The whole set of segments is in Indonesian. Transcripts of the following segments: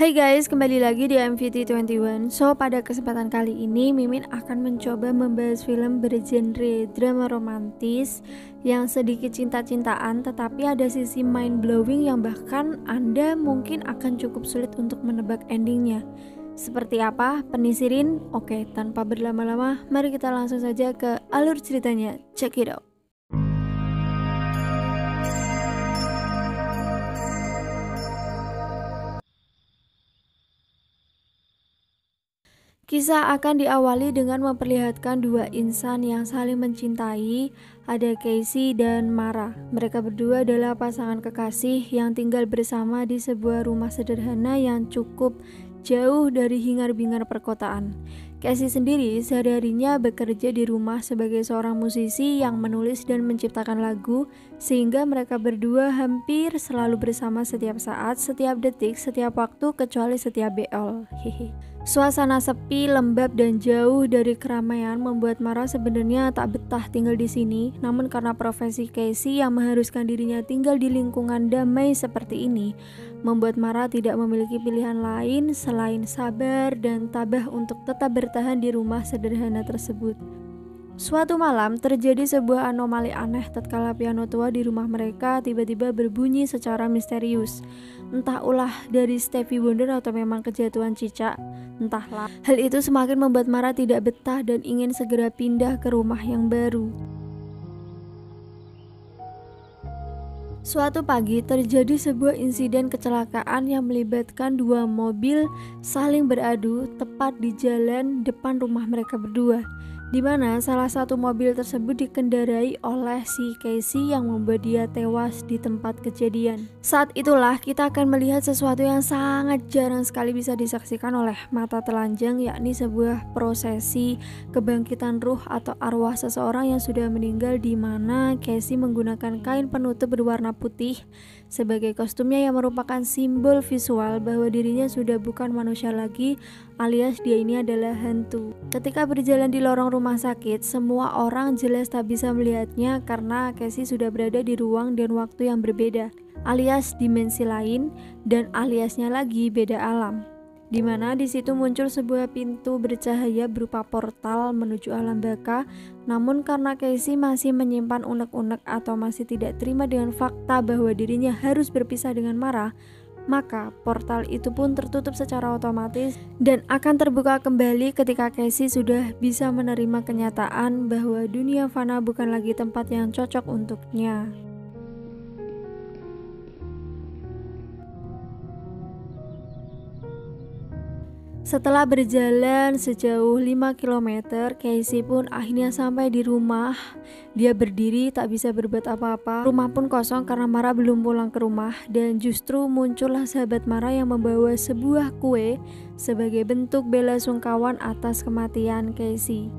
Hai guys, kembali lagi di MVT21. So, pada kesempatan kali ini Mimin akan mencoba membahas film bergenre drama romantis yang sedikit cinta-cintaan tetapi ada sisi mind-blowing yang bahkan Anda mungkin akan cukup sulit untuk menebak endingnya. Seperti apa? Penisirin? Oke, tanpa berlama-lama, mari kita langsung saja ke alur ceritanya. Check it out. Kisah akan diawali dengan memperlihatkan dua insan yang saling mencintai, ada Casey dan Mara. Mereka berdua adalah pasangan kekasih yang tinggal bersama di sebuah rumah sederhana yang cukup jauh dari hingar-bingar perkotaan. Casey sendiri sehari-harinya bekerja di rumah sebagai seorang musisi yang menulis dan menciptakan lagu, sehingga mereka berdua hampir selalu bersama setiap saat, setiap detik, setiap waktu, kecuali setiap BL. Suasana sepi, lembab, dan jauh dari keramaian membuat Mara sebenarnya tak betah tinggal di sini. Namun karena profesi Casey yang mengharuskan dirinya tinggal di lingkungan damai seperti ini, membuat Mara tidak memiliki pilihan lain selain sabar dan tabah untuk tetap bertahan di rumah sederhana tersebut. Suatu malam terjadi sebuah anomali aneh tatkala piano tua di rumah mereka tiba-tiba berbunyi secara misterius. Entah ulah dari Stevie Wonder atau memang kejatuhan cicak, entahlah. Hal itu semakin membuat Mara tidak betah dan ingin segera pindah ke rumah yang baru. Suatu pagi terjadi sebuah insiden kecelakaan yang melibatkan dua mobil saling beradu tepat di jalan depan rumah mereka berdua, di mana salah satu mobil tersebut dikendarai oleh si Casey yang membuat dia tewas di tempat kejadian. Saat itulah kita akan melihat sesuatu yang sangat jarang sekali bisa disaksikan oleh mata telanjang, yakni sebuah prosesi kebangkitan ruh atau arwah seseorang yang sudah meninggal, di mana Casey menggunakan kain penutup berwarna putih sebagai kostumnya yang merupakan simbol visual bahwa dirinya sudah bukan manusia lagi, alias dia ini adalah hantu. Ketika berjalan di lorong rumah sakit, semua orang jelas tak bisa melihatnya karena Casey sudah berada di ruang dan waktu yang berbeda, alias dimensi lain, dan aliasnya lagi beda alam, di mana di situ muncul sebuah pintu bercahaya berupa portal menuju alam baka. Namun karena Casey masih menyimpan unek-unek atau masih tidak terima dengan fakta bahwa dirinya harus berpisah dengan Mara, maka portal itu pun tertutup secara otomatis dan akan terbuka kembali ketika Casey sudah bisa menerima kenyataan bahwa dunia fana bukan lagi tempat yang cocok untuknya. Setelah berjalan sejauh 5 km, Casey pun akhirnya sampai di rumah. Dia berdiri tak bisa berbuat apa-apa. Rumah pun kosong karena Mara belum pulang ke rumah, dan justru muncullah sahabat Mara yang membawa sebuah kue sebagai bentuk bela sungkawan atas kematian Casey.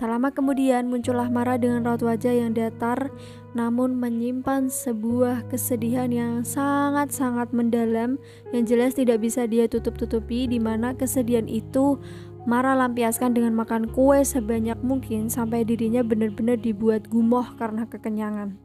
Tak lama kemudian muncullah Mara dengan raut wajah yang datar namun menyimpan sebuah kesedihan yang sangat-sangat mendalam yang jelas tidak bisa dia tutup-tutupi, di mana kesedihan itu Mara lampiaskan dengan makan kue sebanyak mungkin sampai dirinya benar-benar dibuat gumoh karena kekenyangan.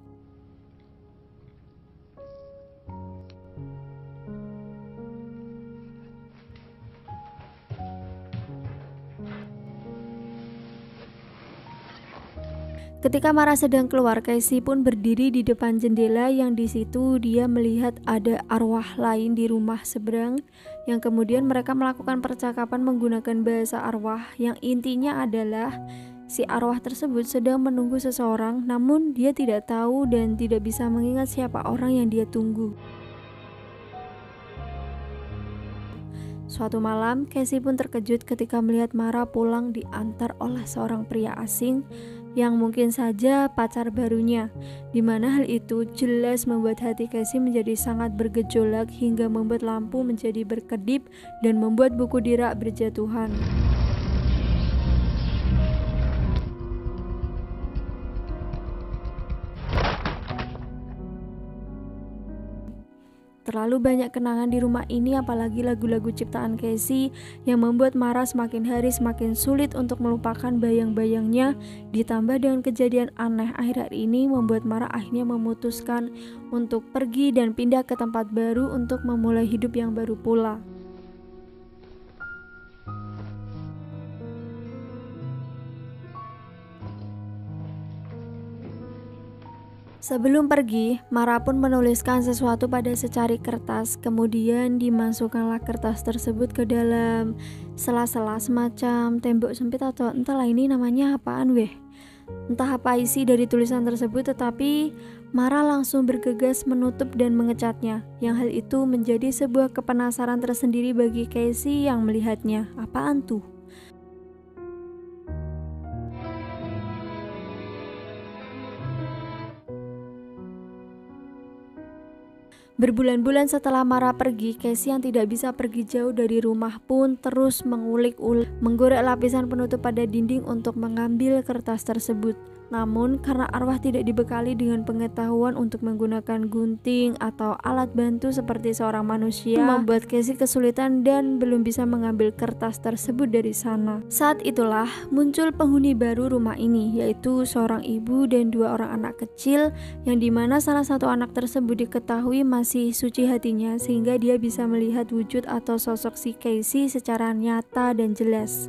Ketika Mara sedang keluar, Casey pun berdiri di depan jendela yang di situ dia melihat ada arwah lain di rumah seberang, yang kemudian mereka melakukan percakapan menggunakan bahasa arwah yang intinya adalah si arwah tersebut sedang menunggu seseorang, namun dia tidak tahu dan tidak bisa mengingat siapa orang yang dia tunggu. Suatu malam, Casey pun terkejut ketika melihat Mara pulang diantar oleh seorang pria asing yang mungkin saja pacar barunya, di mana hal itu jelas membuat hati Casey menjadi sangat bergejolak hingga membuat lampu menjadi berkedip dan membuat buku di rak berjatuhan. Terlalu banyak kenangan di rumah ini, apalagi lagu-lagu ciptaan Casey yang membuat Mara semakin hari semakin sulit untuk melupakan bayang-bayangnya. Ditambah dengan kejadian aneh akhir-akhir ini membuat Mara akhirnya memutuskan untuk pergi dan pindah ke tempat baru untuk memulai hidup yang baru pula. Sebelum pergi, Mara pun menuliskan sesuatu pada secari kertas, kemudian dimasukkanlah kertas tersebut ke dalam sela-sela semacam tembok sempit atau entahlah ini namanya apaan weh. Entah apa isi dari tulisan tersebut, tetapi Mara langsung bergegas menutup dan mengecatnya, yang hal itu menjadi sebuah kepenasaran tersendiri bagi Casey yang melihatnya. Apaan tuh? Berbulan-bulan setelah Mara pergi, Casey yang tidak bisa pergi jauh dari rumah pun terus mengulik-ulik, menggorek lapisan penutup pada dinding untuk mengambil kertas tersebut. Namun karena arwah tidak dibekali dengan pengetahuan untuk menggunakan gunting atau alat bantu seperti seorang manusia, membuat Casey kesulitan dan belum bisa mengambil kertas tersebut dari sana. Saat itulah muncul penghuni baru rumah ini, yaitu seorang ibu dan 2 orang anak kecil, yang dimana salah satu anak tersebut diketahui masih suci hatinya sehingga dia bisa melihat wujud atau sosok si Casey secara nyata dan jelas.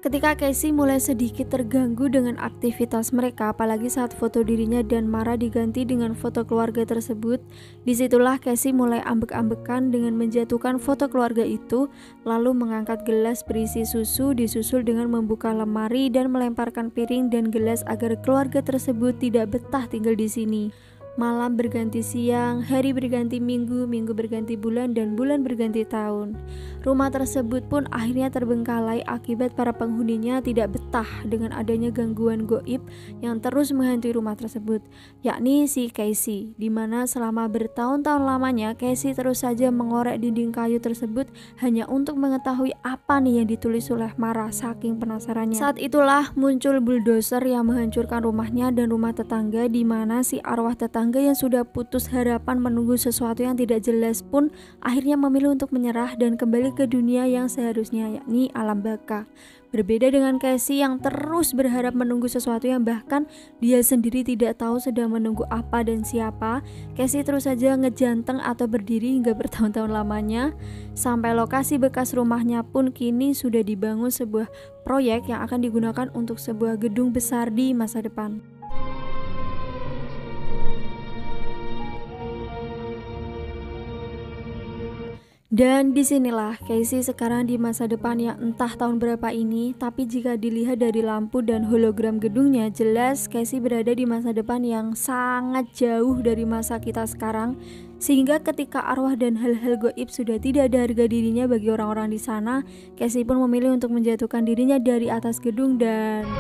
Ketika Casey mulai sedikit terganggu dengan aktivitas mereka, apalagi saat foto dirinya dan Mara diganti dengan foto keluarga tersebut, disitulah Casey mulai ambek-ambekan dengan menjatuhkan foto keluarga itu, lalu mengangkat gelas berisi susu disusul dengan membuka lemari dan melemparkan piring dan gelas agar keluarga tersebut tidak betah tinggal di sini. Malam berganti siang, hari berganti minggu, minggu berganti bulan, dan bulan berganti tahun. Rumah tersebut pun akhirnya terbengkalai akibat para penghuninya tidak betah dengan adanya gangguan goib yang terus menghantui rumah tersebut, yakni si Casey, dimana selama bertahun-tahun lamanya Casey terus saja mengorek dinding kayu tersebut hanya untuk mengetahui apa nih yang ditulis oleh Mara, saking penasarannya. Saat itulah muncul bulldozer yang menghancurkan rumahnya dan rumah tetangga, dimana si arwah tetangga yang sudah putus harapan menunggu sesuatu yang tidak jelas pun akhirnya memilih untuk menyerah dan kembali ke dunia yang seharusnya, yakni alam baka. Berbeda dengan Casey yang terus berharap menunggu sesuatu yang bahkan dia sendiri tidak tahu sedang menunggu apa dan siapa, Casey terus saja ngejanteng atau berdiri hingga bertahun-tahun lamanya. Sampai lokasi bekas rumahnya pun kini sudah dibangun sebuah proyek yang akan digunakan untuk sebuah gedung besar di masa depan. Dan disinilah Casey sekarang di masa depan yang entah tahun berapa ini, tapi jika dilihat dari lampu dan hologram gedungnya, jelas Casey berada di masa depan yang sangat jauh dari masa kita sekarang, sehingga ketika arwah dan hal-hal gaib sudah tidak ada harga dirinya bagi orang-orang di sana, Casey pun memilih untuk menjatuhkan dirinya dari atas gedung dan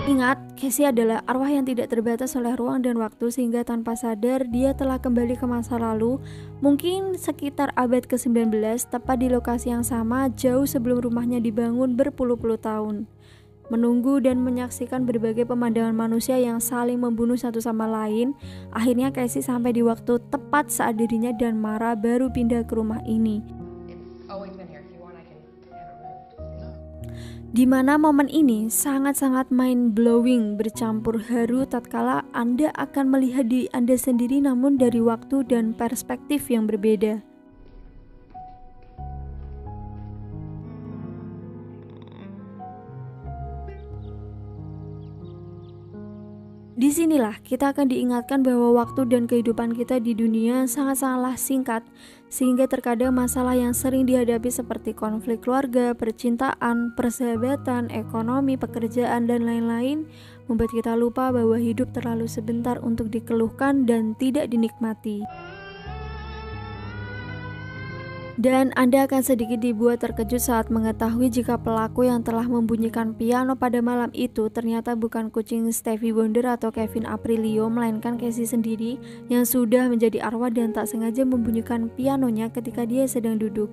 ingat, Casey adalah arwah yang tidak terbatas oleh ruang dan waktu, sehingga tanpa sadar dia telah kembali ke masa lalu, mungkin sekitar abad ke-19, tepat di lokasi yang sama jauh sebelum rumahnya dibangun berpuluh-puluh tahun. Menunggu dan menyaksikan berbagai pemandangan manusia yang saling membunuh satu sama lain, akhirnya Casey sampai di waktu tepat saat dirinya dan Mara baru pindah ke rumah ini. Di mana momen ini sangat-sangat mind-blowing, bercampur haru tatkala Anda akan melihat diri Anda sendiri namun dari waktu dan perspektif yang berbeda. Disinilah kita akan diingatkan bahwa waktu dan kehidupan kita di dunia sangat-sangatlah singkat, sehingga terkadang masalah yang sering dihadapi seperti konflik keluarga, percintaan, persahabatan, ekonomi, pekerjaan, dan lain-lain membuat kita lupa bahwa hidup terlalu sebentar untuk dikeluhkan dan tidak dinikmati. Dan Anda akan sedikit dibuat terkejut saat mengetahui jika pelaku yang telah membunyikan piano pada malam itu ternyata bukan kucing Stevie Wonder atau Kevin Aprilio, melainkan Casey sendiri yang sudah menjadi arwah dan tak sengaja membunyikan pianonya ketika dia sedang duduk.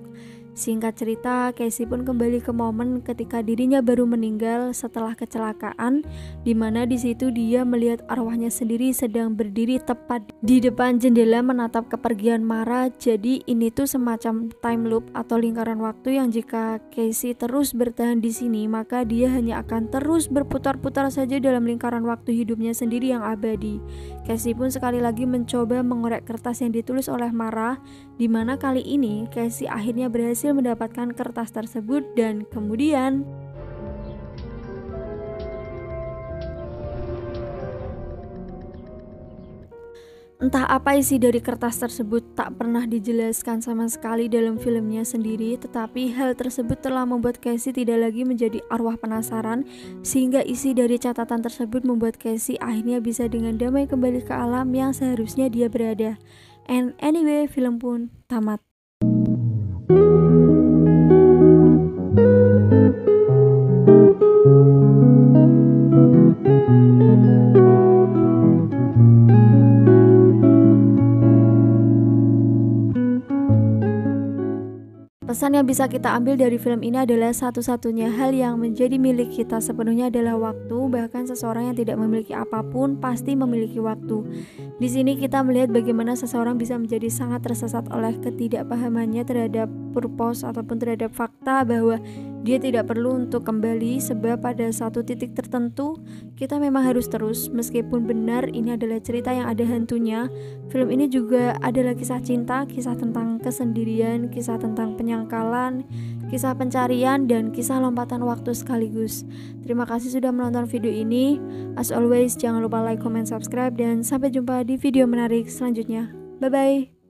Singkat cerita, Casey pun kembali ke momen ketika dirinya baru meninggal setelah kecelakaan, di mana di situ dia melihat arwahnya sendiri sedang berdiri tepat di depan jendela menatap kepergian Mara. Jadi ini tuh semacam time loop atau lingkaran waktu yang jika Casey terus bertahan di sini, maka dia hanya akan terus berputar-putar saja dalam lingkaran waktu hidupnya sendiri yang abadi. Casey pun sekali lagi mencoba mengorek kertas yang ditulis oleh Mara, di mana kali ini Casey akhirnya berhasil mendapatkan kertas tersebut dan kemudian entah apa isi dari kertas tersebut tak pernah dijelaskan sama sekali dalam filmnya sendiri, tetapi hal tersebut telah membuat Casey tidak lagi menjadi arwah penasaran, sehingga isi dari catatan tersebut membuat Casey akhirnya bisa dengan damai kembali ke alam yang seharusnya dia berada. And anyway, film pun tamat. Pesan yang bisa kita ambil dari film ini adalah satu-satunya hal yang menjadi milik kita sepenuhnya adalah waktu. Bahkan seseorang yang tidak memiliki apapun pasti memiliki waktu. Di sini kita melihat bagaimana seseorang bisa menjadi sangat tersesat oleh ketidakpahamannya terhadap purpose ataupun terhadap fakta bahwa dia tidak perlu untuk kembali, sebab pada satu titik tertentu kita memang harus terus. Meskipun benar ini adalah cerita yang ada hantunya, film ini juga adalah kisah cinta, kisah tentang kesendirian, kisah tentang penyangkalan, kisah pencarian, dan kisah lompatan waktu sekaligus. Terima kasih sudah menonton video ini. As always, jangan lupa like, comment, subscribe, dan sampai jumpa di video menarik selanjutnya. Bye bye.